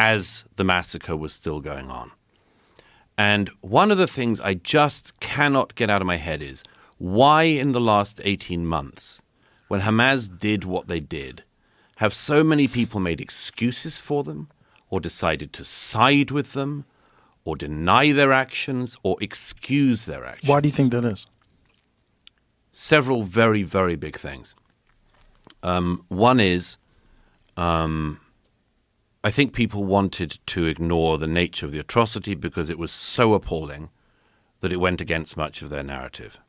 as the massacre was still going on. And one of the things I just cannot get out of my head is why in the last 18 months, when Hamas did what they did, have so many people made excuses for them or decided to side with them or deny their actions or excuse their actions? Why do you think that is? Several very, very big things. One is I think people wanted to ignore the nature of the atrocity because it was so appalling that it went against much of their narrative.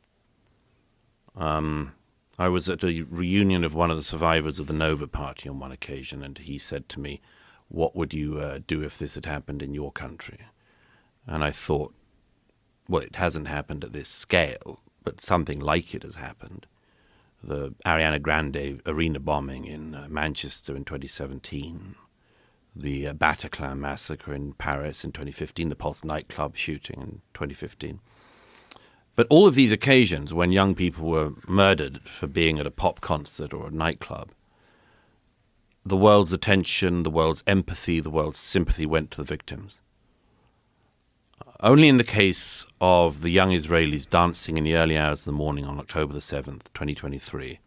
I was at a reunion of one of the survivors of the Nova Party on one occasion, and he said to me, "What would you do if this had happened in your country?" And I thought, well, it hasn't happened at this scale, but something like it has happened. The Ariana Grande arena bombing in Manchester in 2017, the Bataclan massacre in Paris in 2015, the Pulse nightclub shooting in 2015. But all of these occasions when young people were murdered for being at a pop concert or a nightclub, the world's attention, the world's empathy, the world's sympathy went to the victims. Only in the case of the young Israelis dancing in the early hours of the morning on October the 7th, 2023,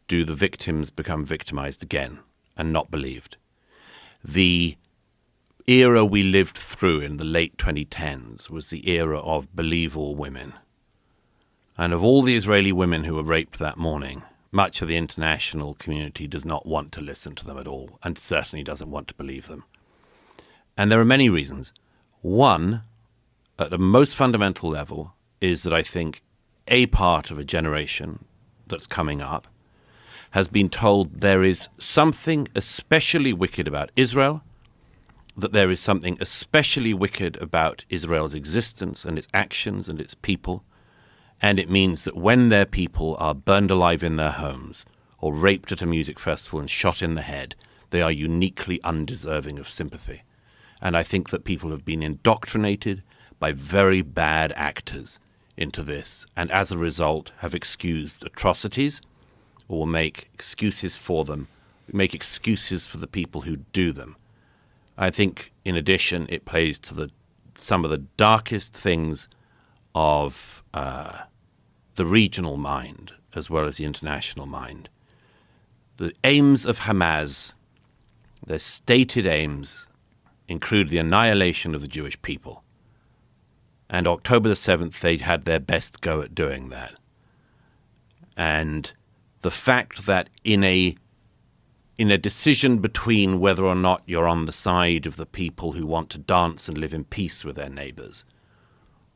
do the victims become victimized again and not believed. The era we lived through in the late 2010s was the era of believe all women. And of all the Israeli women who were raped that morning, much of the international community does not want to listen to them at all, and certainly doesn't want to believe them. And there are many reasons. One, at the most fundamental level, is that I think a part of a generation that's coming up has been told there is something especially wicked about Israel, that there is something especially wicked about Israel's existence and its actions and its people, and it means that when their people are burned alive in their homes or raped at a music festival and shot in the head, they are uniquely undeserving of sympathy. And I think that people have been indoctrinated by very bad actors into this, and as a result have excused atrocities or will make excuses for them, make excuses for the people who do them. I think, in addition, it plays to some of the darkest things of the regional mind as well as the international mind. The aims of Hamas, their stated aims, include the annihilation of the Jewish people. And October the 7th, they had their best go at doing that. And the fact that in a decision between whether or not you're on the side of the people who want to dance and live in peace with their neighbors,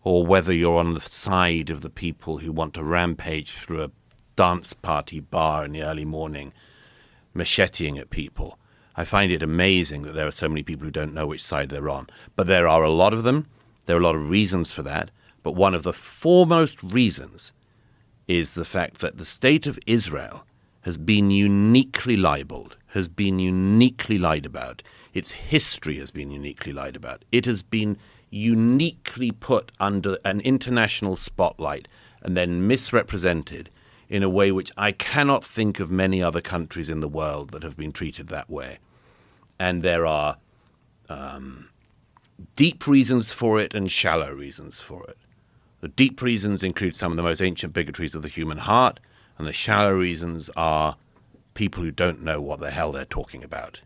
or whether you're on the side of the people who want to rampage through a dance party bar in the early morning, macheteing at people, I find it amazing that there are so many people who don't know which side they're on. But there are a lot of them. There are a lot of reasons for that. But one of the foremost reasons is the fact that the state of Israel has been uniquely libeled, has been uniquely lied about. Its history has been uniquely lied about. It has been uniquely put under an international spotlight and then misrepresented in a way which I cannot think of many other countries in the world that have been treated that way. And there are deep reasons for it and shallow reasons for it. The deep reasons include some of the most ancient bigotries of the human heart, and the shallow reasons are people who don't know what the hell they're talking about.